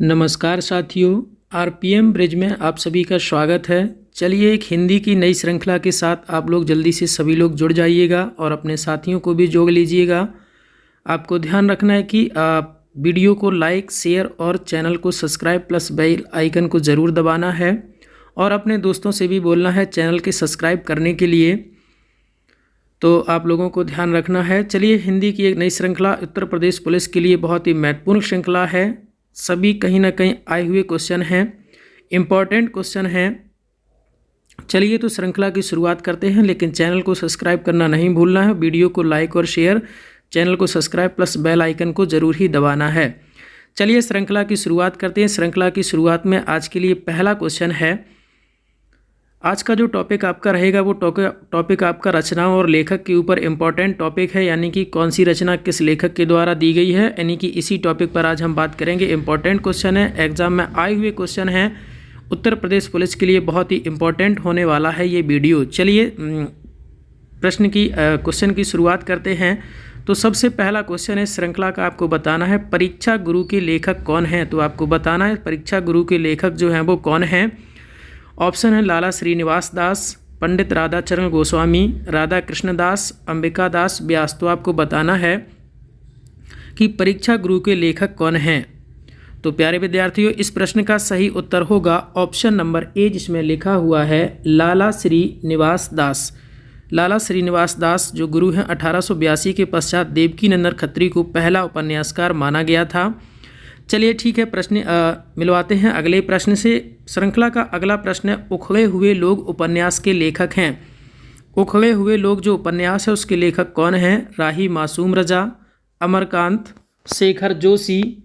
नमस्कार साथियों, RPM bridge में आप सभी का स्वागत है। चलिए एक हिंदी की नई श्रृंखला के साथ आप लोग जल्दी से सभी लोग जुड़ जाइएगा और अपने साथियों को भी जोड़ लीजिएगा। आपको ध्यान रखना है कि आप वीडियो को लाइक, शेयर और चैनल को सब्सक्राइब प्लस बेल आइकन को ज़रूर दबाना है और अपने दोस्तों से भी बोलना है चैनल के सब्सक्राइब करने के लिए। तो आप लोगों को ध्यान रखना है। चलिए हिंदी की एक नई श्रृंखला उत्तर प्रदेश पुलिस के लिए बहुत ही महत्वपूर्ण श्रृंखला है। सभी कहीं ना कहीं आए हुए क्वेश्चन हैं, इम्पॉर्टेंट क्वेश्चन हैं। चलिए तो श्रृंखला की शुरुआत करते हैं, लेकिन चैनल को सब्सक्राइब करना नहीं भूलना है। वीडियो को लाइक और शेयर, चैनल को सब्सक्राइब प्लस बेल आइकन को ज़रूर ही दबाना है। चलिए श्रृंखला की शुरुआत करते हैं। श्रृंखला की शुरुआत में आज के लिए पहला क्वेश्चन है। आज का जो टॉपिक आपका रहेगा वो टॉपिक आपका रचना और लेखक के ऊपर इम्पॉर्टेंट टॉपिक है, यानी कि कौन सी रचना किस लेखक के द्वारा दी गई है, यानी कि इसी टॉपिक पर आज हम बात करेंगे। इम्पॉर्टेंट क्वेश्चन है, एग्जाम में आए हुए क्वेश्चन हैं। उत्तर प्रदेश पुलिस के लिए बहुत ही इम्पॉर्टेंट होने वाला है ये वीडियो। चलिए क्वेश्चन की शुरुआत करते हैं। तो सबसे पहला क्वेश्चन है श्रृंखला का, आपको बताना है परीक्षा गुरु के लेखक कौन हैं। तो आपको बताना है परीक्षा गुरु के लेखक जो हैं वो कौन हैं। ऑप्शन है लाला श्रीनिवास दास, पंडित राधाचरण गोस्वामी, राधा कृष्णदास, अंबिका दास व्यास। तो आपको बताना है कि परीक्षा गुरु के लेखक कौन हैं। तो प्यारे विद्यार्थियों, इस प्रश्न का सही उत्तर होगा ऑप्शन नंबर ए, जिसमें लिखा हुआ है लाला श्रीनिवास दास। लाला श्रीनिवास दास जो गुरु हैं 1882 के पश्चात देवकीनंदन खत्री को पहला उपन्यासकार माना गया था। चलिए ठीक है, प्रश्न मिलवाते हैं अगले प्रश्न से। श्रृंखला का अगला प्रश्न है उखड़े हुए लोग उपन्यास के लेखक हैं। उखड़े हुए लोग जो उपन्यास है उसके लेखक कौन हैं। राही मासूम रजा, अमरकांत, शेखर जोशी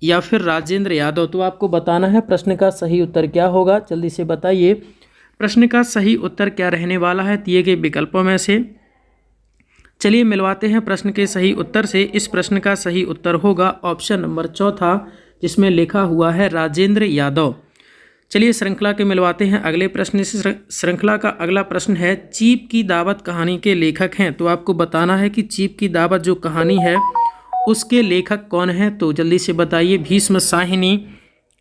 या फिर राजेंद्र यादव। तो आपको बताना है प्रश्न का सही उत्तर क्या होगा। जल्दी से बताइए प्रश्न का सही उत्तर क्या रहने वाला है दिए गए विकल्पों में से। चलिए मिलवाते हैं प्रश्न के सही उत्तर से। इस प्रश्न का सही उत्तर होगा ऑप्शन नंबर चौथा, जिसमें लिखा हुआ है राजेंद्र यादव। चलिए श्रृंखला के मिलवाते हैं अगले प्रश्न से। श्रृंखला का अगला प्रश्न है चीप की दावत कहानी के लेखक हैं। तो आपको बताना है कि चीप की दावत जो कहानी है उसके लेखक कौन हैं। तो जल्दी से बताइए भीष्म साहिनी,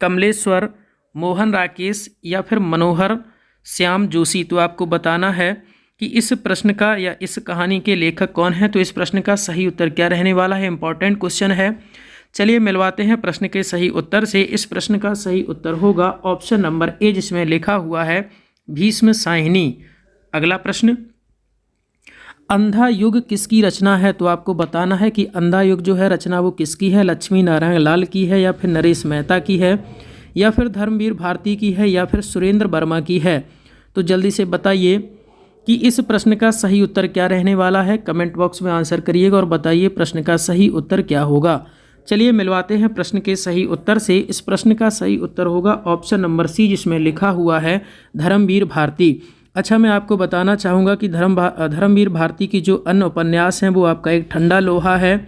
कमलेश्वर, मोहन राकेश या फिर मनोहर श्याम जोशी। तो आपको बताना है कि इस प्रश्न का या इस कहानी के लेखक कौन है। तो इस प्रश्न का सही उत्तर क्या रहने वाला है। इंपॉर्टेंट क्वेश्चन है। चलिए मिलवाते हैं प्रश्न के सही उत्तर से। इस प्रश्न का सही उत्तर होगा ऑप्शन नंबर ए, जिसमें लिखा हुआ है भीष्म साहिनी। अगला प्रश्न, अंधा युग किसकी रचना है। तो आपको बताना है कि अंधा युग जो है रचना वो किसकी है। लक्ष्मी नारायण लाल की है या फिर नरेश मेहता की है या फिर धर्मवीर भारती की है या फिर सुरेंद्र वर्मा की है। तो जल्दी से बताइए कि इस प्रश्न का सही उत्तर क्या रहने वाला है। कमेंट बॉक्स में आंसर करिएगा और बताइए प्रश्न का सही उत्तर क्या होगा। चलिए मिलवाते हैं प्रश्न के सही उत्तर से। इस प्रश्न का सही उत्तर होगा ऑप्शन नंबर सी, जिसमें लिखा हुआ है धर्मवीर भारती। अच्छा, मैं आपको बताना चाहूँगा कि धर्मवीर भारती की जो अन्य उपन्यास हैं वो आपका एक ठंडा लोहा है,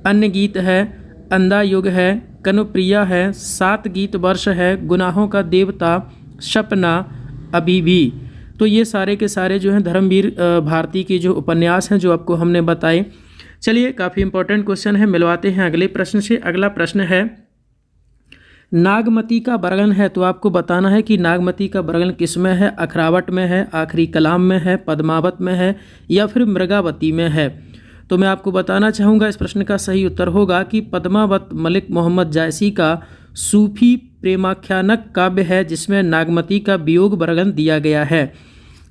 अन्य गीत है, अंधा युग है, कनुप्रिया है, 7 गीत वर्ष है, गुनाहों का देवता, सपना, अभी भी। तो ये सारे के सारे जो हैं धर्मवीर भारती के जो उपन्यास हैं जो आपको हमने बताए। चलिए काफ़ी इंपॉर्टेंट क्वेश्चन है, मिलवाते हैं अगले प्रश्न से। अगला प्रश्न है नागमती का वर्णन है। तो आपको बताना है कि नागमती का वर्णन किस में है। अखरावट में है, आखिरी कलाम में है, पद्मावत में है या फिर मृगावती में है। तो मैं आपको बताना चाहूँगा इस प्रश्न का सही उत्तर होगा कि पद्मावत मलिक मोहम्मद जायसी का सूफी प्रेमाख्यानक काव्य है, जिसमें नागमती का वियोग वर्णन दिया गया है।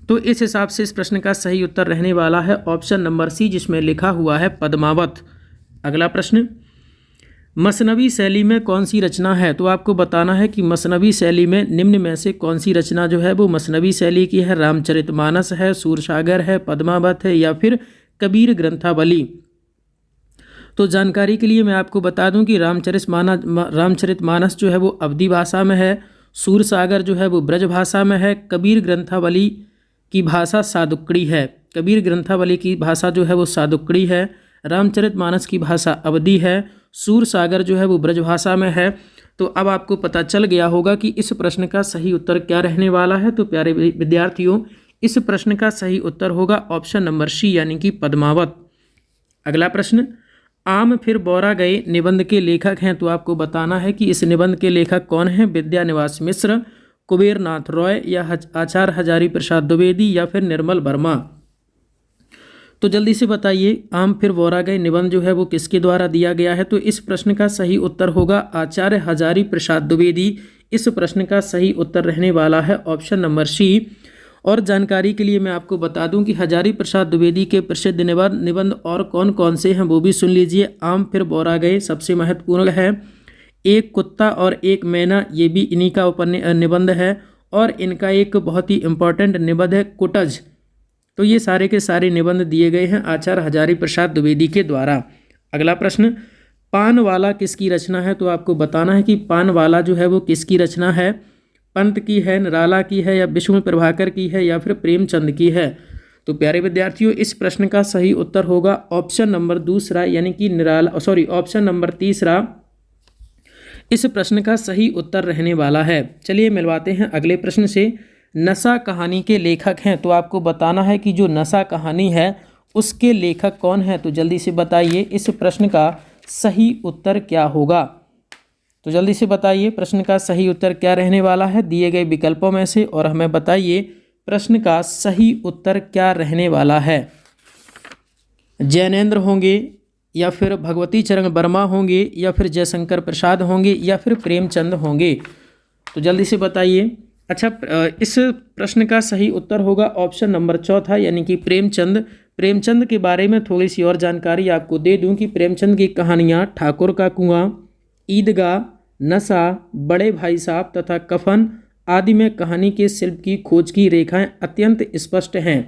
तो इस हिसाब से इस प्रश्न का सही उत्तर रहने वाला है ऑप्शन नंबर सी, जिसमें लिखा हुआ है पद्मावत। अगला प्रश्न, मसनवी शैली में कौन सी रचना है। तो आपको बताना है कि मसनवी शैली में निम्न में से कौन सी रचना जो है वो मसनवी शैली की है। रामचरितमानस है, सूरसागर है, पद्मावत है या फिर कबीर ग्रंथावली। तो जानकारी के लिए मैं आपको बता दूं कि रामचरितमानस जो है वो अवधी भाषा में है, सूरसागर जो है वो ब्रज भाषा में है, कबीर ग्रंथावली की भाषा सादुक्कड़ी है। कबीर ग्रंथावली की भाषा जो है वो सादुक्कड़ी है, रामचरितमानस की भाषा अवधी है, सूरसागर जो है वो ब्रज भाषा में है। तो अब आपको पता चल गया होगा कि इस प्रश्न का सही उत्तर क्या रहने वाला है। तो प्यारे विद्यार्थियों, इस प्रश्न का सही उत्तर होगा ऑप्शन नंबर सी, यानी कि पद्मावत। अगला प्रश्न, आम फिर बौरा गए निबंध के लेखक हैं, तो आपको बताना है कि इस निबंध के लेखक कौन हैं। विद्यानिवास मिश्र, कुबेर नाथ रॉय या आचार्य हजारी प्रसाद द्विवेदी या फिर निर्मल वर्मा। तो जल्दी से बताइए, आम फिर बौरा गए निबंध जो है वो किसके द्वारा दिया गया है। तो इस प्रश्न का सही उत्तर होगा आचार्य हजारी प्रसाद द्विवेदी। इस प्रश्न का सही उत्तर रहने वाला है ऑप्शन नंबर सी। और जानकारी के लिए मैं आपको बता दूं कि हजारी प्रसाद द्विवेदी के प्रसिद्ध निबंध और कौन कौन से हैं वो भी सुन लीजिए। आम फिर बौरा गए सबसे महत्वपूर्ण है। एक कुत्ता और एक मैना, ये भी इन्हीं का निबंध है। और इनका एक बहुत ही इम्पोर्टेंट निबंध है कुटज। तो ये सारे के सारे निबंध दिए गए हैं आचार्य हजारी प्रसाद द्विवेदी के द्वारा। अगला प्रश्न, पानवाला किसकी रचना है। तो आपको बताना है कि पानवाला जो है वो किसकी रचना है। पंत की है, निराला की है या विष्णु प्रभाकर की है या फिर प्रेमचंद की है। तो प्यारे विद्यार्थियों, इस प्रश्न का सही उत्तर होगा ऑप्शन नंबर दूसरा, यानी कि ऑप्शन नंबर तीसरा इस प्रश्न का सही उत्तर रहने वाला है। चलिए मिलवाते हैं अगले प्रश्न से। नशा कहानी के लेखक हैं, तो आपको बताना है कि जो नशा कहानी है उसके लेखक कौन है। तो जल्दी से बताइए इस प्रश्न का सही उत्तर क्या होगा। तो जल्दी से बताइए प्रश्न का सही उत्तर क्या रहने वाला है दिए गए विकल्पों में से, और हमें बताइए प्रश्न का सही उत्तर क्या रहने वाला है। जैनेंद्र होंगे या फिर भगवती चरण वर्मा होंगे या फिर जयशंकर प्रसाद होंगे या फिर प्रेमचंद होंगे। तो जल्दी से बताइए। अच्छा, इस प्रश्न का सही उत्तर होगा ऑप्शन नंबर चौथा, यानी कि प्रेमचंद। प्रेमचंद के बारे में थोड़ी सी और जानकारी आपको दे दूं कि प्रेमचंद की कहानियाँ ठाकुर का कुआं, ईदगाह, नशा, बड़े भाई साहब तथा कफन आदि में कहानी के शिल्प की खोज की रेखाएं अत्यंत स्पष्ट हैं।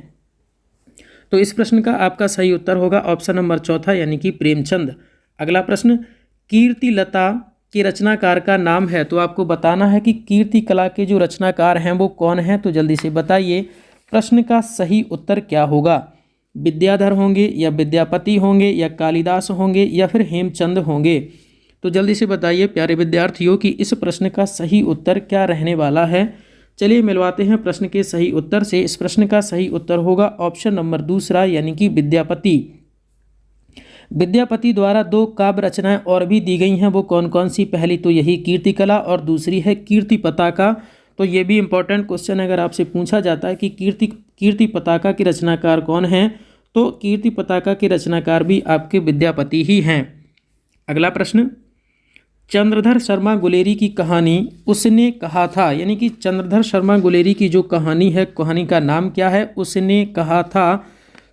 तो इस प्रश्न का आपका सही उत्तर होगा ऑप्शन नंबर चौथा, यानी कि प्रेमचंद। अगला प्रश्न, कीर्तिलता के रचनाकार का नाम है। तो आपको बताना है कि कीर्ति कला के जो रचनाकार हैं वो कौन हैं। तो जल्दी से बताइए प्रश्न का सही उत्तर क्या होगा। विद्याधर होंगे या विद्यापति होंगे या कालिदास होंगे या फिर हेमचंद होंगे। तो जल्दी से बताइए प्यारे विद्यार्थियों कि इस प्रश्न का सही उत्तर क्या रहने वाला है। चलिए मिलवाते हैं प्रश्न के सही उत्तर से। इस प्रश्न का सही उत्तर होगा ऑप्शन नंबर दूसरा, यानी कि विद्यापति। विद्यापति द्वारा 2 काव्य रचनाएं और भी दी गई हैं, वो कौन कौन सी। पहली तो यही कीर्ति कला और दूसरी है कीर्ति पताका। तो ये भी इंपॉर्टेंट क्वेश्चन अगर आपसे पूछा जाता है कि कीर्ति पताका के रचनाकार कौन हैं, तो कीर्ति पताका के रचनाकार भी आपके विद्यापति ही हैं। अगला प्रश्न, चंद्रधर शर्मा गुलेरी की कहानी उसने कहा था, यानी कि चंद्रधर शर्मा गुलेरी की जो कहानी है, कहानी का नाम क्या है। उसने कहा था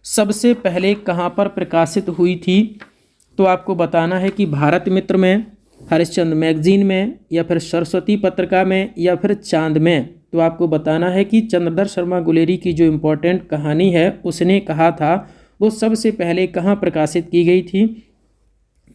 सबसे पहले कहाँ पर प्रकाशित हुई थी। तो आपको बताना है कि भारत मित्र में, हरिश्चंद्र मैगजीन में या फिर सरस्वती पत्रिका में या फिर चांद में। तो आपको बताना है कि चंद्रधर शर्मा गुलेरी की जो इम्पोर्टेंट कहानी है उसने कहा था, वो सबसे पहले कहाँ प्रकाशित की गई थी।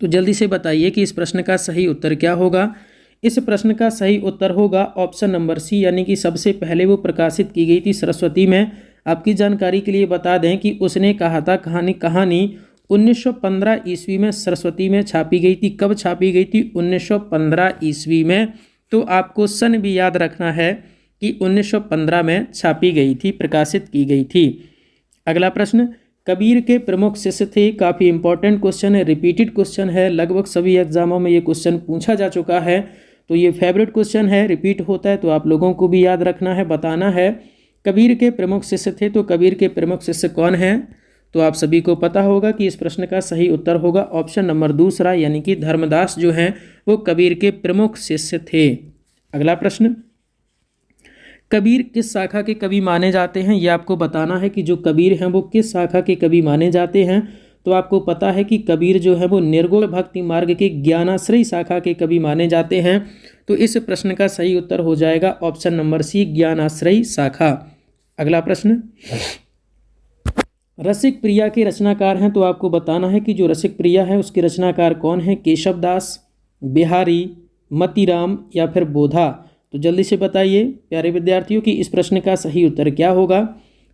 तो जल्दी से बताइए कि इस प्रश्न का सही उत्तर क्या होगा। इस प्रश्न का सही उत्तर होगा ऑप्शन नंबर सी, यानी कि सबसे पहले वो प्रकाशित की गई थी सरस्वती में। आपकी जानकारी के लिए बता दें कि उसने कहा था कहानी 1915 ईस्वी में सरस्वती में छापी गई थी। कब छापी गई थी? 1915 ईस्वी में। तो आपको सन भी याद रखना है कि 1915 में छापी गई थी, प्रकाशित की गई थी। अगला प्रश्न, कबीर के प्रमुख शिष्य थे। काफ़ी इंपॉर्टेंट क्वेश्चन है, रिपीटेड क्वेश्चन है, लगभग सभी एग्जामों में ये क्वेश्चन पूछा जा चुका है। तो ये फेवरेट क्वेश्चन है, रिपीट होता है, तो आप लोगों को भी याद रखना है, बताना है। कबीर के प्रमुख शिष्य थे, तो कबीर के प्रमुख शिष्य कौन हैं? तो आप सभी को पता होगा कि इस प्रश्न का सही उत्तर होगा ऑप्शन नंबर दूसरा, यानी कि धर्मदास जो हैं वो कबीर के प्रमुख शिष्य थे। अगला प्रश्न, कबीर किस शाखा के कवि माने जाते हैं? ये आपको बताना है कि जो कबीर हैं वो किस शाखा के कवि माने जाते हैं। तो आपको पता है कि कबीर जो है वो निर्गुण भक्ति मार्ग के ज्ञानाश्रयी शाखा के कवि माने जाते हैं। तो इस प्रश्न का सही उत्तर हो जाएगा ऑप्शन नंबर सी, ज्ञानाश्रयी शाखा। अगला प्रश्न, रसिक प्रिया के रचनाकार हैं। तो आपको बताना है कि जो रसिक प्रिया है उसके रचनाकार कौन है? केशवदास, बिहारी, मतीराम या फिर बोधा। तो जल्दी से बताइए प्यारे विद्यार्थियों कि इस प्रश्न का सही उत्तर क्या होगा।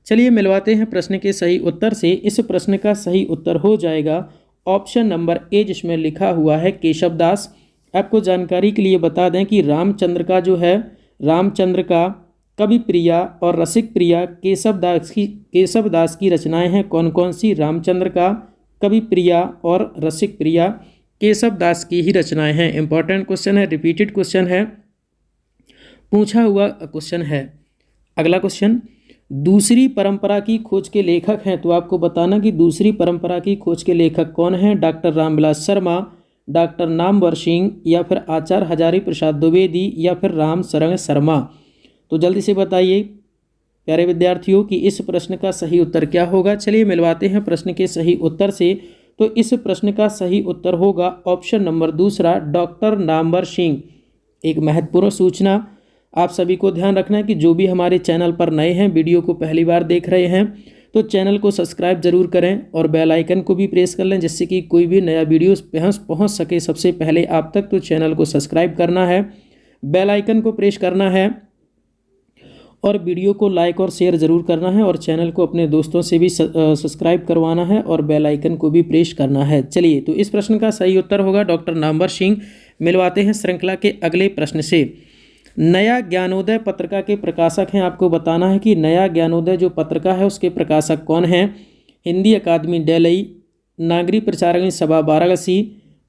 चलिए मिलवाते हैं प्रश्न के सही उत्तर से। इस प्रश्न का सही उत्तर हो जाएगा ऑप्शन नंबर ए, जिसमें लिखा हुआ है केशवदास। आपको जानकारी के लिए बता दें कि रामचंद्र का जो है, रामचंद्र का, कवि प्रिया और रसिक प्रिया केशवदास की रचनाएं हैं। कौन कौन सी? रामचंद्र का, कवि प्रिया और रसिक प्रिया केशव दास की ही रचनाएं हैं। इंपॉर्टेंट क्वेश्चन है, रिपीटेड क्वेश्चन है, पूछा हुआ क्वेश्चन है। अगला क्वेश्चन, दूसरी परंपरा की खोज के लेखक हैं, तो आपको बताना कि दूसरी परंपरा की खोज के लेखक कौन हैं। डॉक्टर रामविलास शर्मा, डॉक्टर नामवर सिंह, या फिर आचार्य हजारी प्रसाद द्विवेदी, या फिर राम शरण शर्मा। तो जल्दी से बताइए प्यारे विद्यार्थियों कि इस प्रश्न का सही उत्तर क्या होगा। चलिए मिलवाते हैं प्रश्न के सही उत्तर से। तो इस प्रश्न का सही उत्तर होगा ऑप्शन नंबर दूसरा, डॉक्टर नामवर सिंह। एक महत्वपूर्ण सूचना आप सभी को ध्यान रखना है कि जो भी हमारे चैनल पर नए हैं, वीडियो को पहली बार देख रहे हैं, तो चैनल को सब्सक्राइब जरूर करें और बेल आइकन को भी प्रेस कर लें, जिससे कि कोई भी नया वीडियो पहुंच सके सबसे पहले आप तक। तो चैनल को सब्सक्राइब करना है, बेल आइकन को प्रेस करना है और वीडियो को लाइक और शेयर ज़रूर करना है, और चैनल को अपने दोस्तों से भी सब्सक्राइब करवाना है और बेल आइकन को भी प्रेस करना है। चलिए, तो इस प्रश्न का सही उत्तर होगा डॉक्टर नामवर सिंह। मिलवाते हैं श्रृंखला के अगले प्रश्न से। नया ज्ञानोदय पत्रिका के प्रकाशक हैं, आपको बताना है कि नया ज्ञानोदय जो पत्रिका है उसके प्रकाशक कौन हैं। हिंदी अकादमी दिल्ली, नागरिक प्रचारक सभा वाराणसी,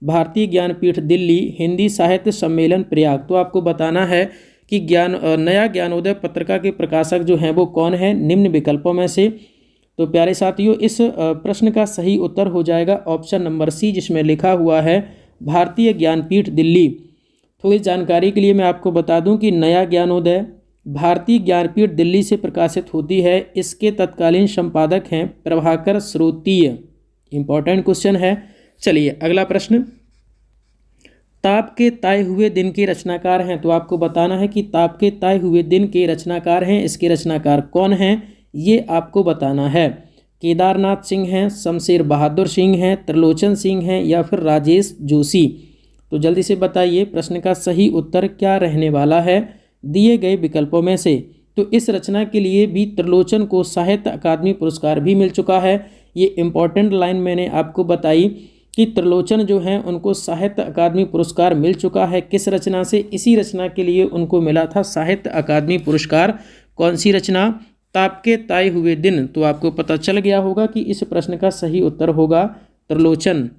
भारतीय ज्ञानपीठ दिल्ली, हिंदी साहित्य सम्मेलन प्रयाग। तो आपको बताना है कि नया ज्ञानोदय पत्रिका के प्रकाशक जो हैं वो कौन है निम्न विकल्पों में से। तो प्यारे साथियों, इस प्रश्न का सही उत्तर हो जाएगा ऑप्शन नंबर सी, जिसमें लिखा हुआ है भारतीय ज्ञानपीठ दिल्ली। थोड़ी जानकारी के लिए मैं आपको बता दूं कि नया ज्ञानोदय भारतीय ज्ञानपीठ दिल्ली से प्रकाशित होती है। इसके तत्कालीन संपादक हैं प्रभाकर श्रोतीय। इंपॉर्टेंट क्वेश्चन है। चलिए अगला प्रश्न, ताप के ताए हुए दिन के रचनाकार हैं, तो आपको बताना है कि ताप के ताए हुए दिन के रचनाकार हैं, इसके रचनाकार कौन हैं ये आपको बताना है। केदारनाथ सिंह हैं, शमशेर बहादुर सिंह हैं, त्रिलोचन सिंह हैं, या फिर राजेश जोशी। तो जल्दी से बताइए प्रश्न का सही उत्तर क्या रहने वाला है दिए गए विकल्पों में से। तो इस रचना के लिए भी त्रिलोचन को साहित्य अकादमी पुरस्कार भी मिल चुका है। ये इंपॉर्टेंट लाइन मैंने आपको बताई कि त्रिलोचन जो हैं उनको साहित्य अकादमी पुरस्कार मिल चुका है। किस रचना से? इसी रचना के लिए उनको मिला था साहित्य अकादमी पुरस्कार। कौन सी रचना? ताप के ताए हुए दिन। तो आपको पता चल गया होगा कि इस प्रश्न का सही उत्तर होगा त्रिलोचन।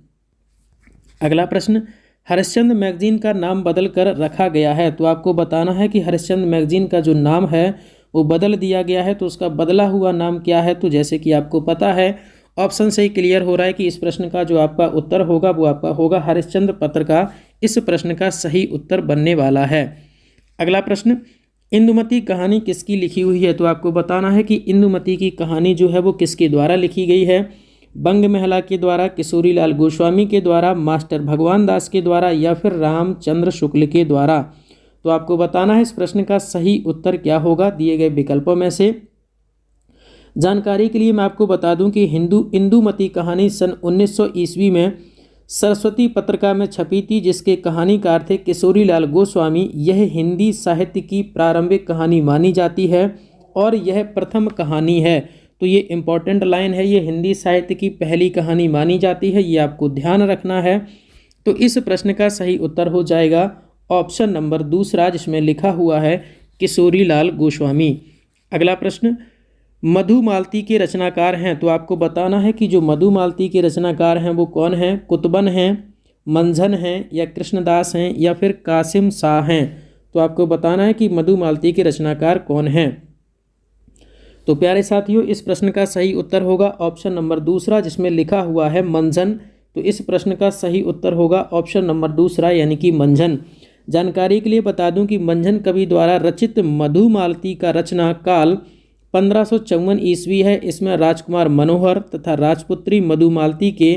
अगला प्रश्न, हरिश्चंद्र मैगजीन का नाम बदल कर रखा गया है, तो आपको बताना है कि हरिश्चंद्र मैगजीन का जो नाम है वो बदल दिया गया है, तो उसका बदला हुआ नाम क्या है? तो जैसे कि आपको पता है, ऑप्शन से ही क्लियर हो रहा है कि इस प्रश्न का जो आपका उत्तर होगा वो आपका होगा हरिश्चंद्र पत्रिका। इस प्रश्न का सही उत्तर बनने वाला है। अगला प्रश्न, इंदुमती कहानी किसकी लिखी हुई है? तो आपको बताना है कि इंदुमती की कहानी जो है वो किसके द्वारा लिखी गई है। बंग मेहला के द्वारा, किशोरीलाल गोस्वामी के द्वारा, मास्टर भगवान दास के द्वारा, या फिर रामचंद्र शुक्ल के द्वारा। तो आपको बताना है इस प्रश्न का सही उत्तर क्या होगा दिए गए विकल्पों में से। जानकारी के लिए मैं आपको बता दूं कि इंदुमती कहानी सन 1900 ईस्वी में सरस्वती पत्रिका में छपी थी, जिसके कहानीकार थे किशोरीलाल गोस्वामी। यह हिंदी साहित्य की प्रारंभिक कहानी मानी जाती है और यह प्रथम कहानी है। तो ये इंपॉर्टेंट लाइन है, ये हिंदी साहित्य की पहली कहानी मानी जाती है, ये आपको ध्यान रखना है। तो इस प्रश्न का सही उत्तर हो जाएगा ऑप्शन नंबर दूसरा, जिसमें लिखा हुआ है किशोरीलाल गोस्वामी। अगला प्रश्न, मधुमालती के रचनाकार हैं, तो आपको बताना है कि जो मधुमालती के रचनाकार हैं वो कौन हैं। कुतुबन हैं, मंझन हैं, या कृष्णदास हैं, या फिर कासिम शाह हैं। तो आपको बताना है कि मधुमालती के रचनाकार कौन हैं। तो प्यारे साथियों, इस प्रश्न का सही उत्तर होगा ऑप्शन नंबर दूसरा, जिसमें लिखा हुआ है मंझन। तो इस प्रश्न का सही उत्तर होगा ऑप्शन नंबर दूसरा, यानी कि मंझन। जानकारी के लिए बता दूं कि मंझन कवि द्वारा रचित मधुमालती का रचना काल 1554 ईस्वी है। इसमें राजकुमार मनोहर तथा राजपुत्री मधुमालती के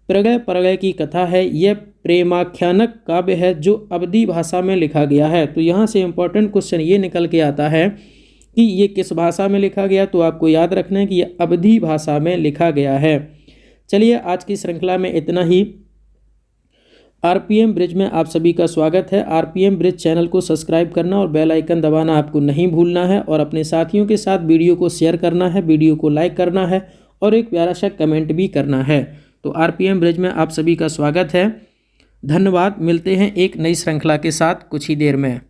प्रगय परगय की कथा है। यह प्रेमाख्यानक काव्य है जो अवधी भाषा में लिखा गया है। तो यहाँ से इम्पोर्टेंट क्वेश्चन ये निकल के आता है कि ये किस भाषा में लिखा गया। तो आपको याद रखना है कि ये अवधी भाषा में लिखा गया है। चलिए, आज की श्रृंखला में इतना ही। आरपीएम ब्रिज में आप सभी का स्वागत है। आरपीएम ब्रिज चैनल को सब्सक्राइब करना और बेल आइकन दबाना आपको नहीं भूलना है, और अपने साथियों के साथ वीडियो को शेयर करना है, वीडियो को लाइक करना है, और एक प्यारा सा कमेंट भी करना है। तो आरपीएम ब्रिज में आप सभी का स्वागत है। धन्यवाद। मिलते हैं एक नई श्रृंखला के साथ कुछ ही देर में।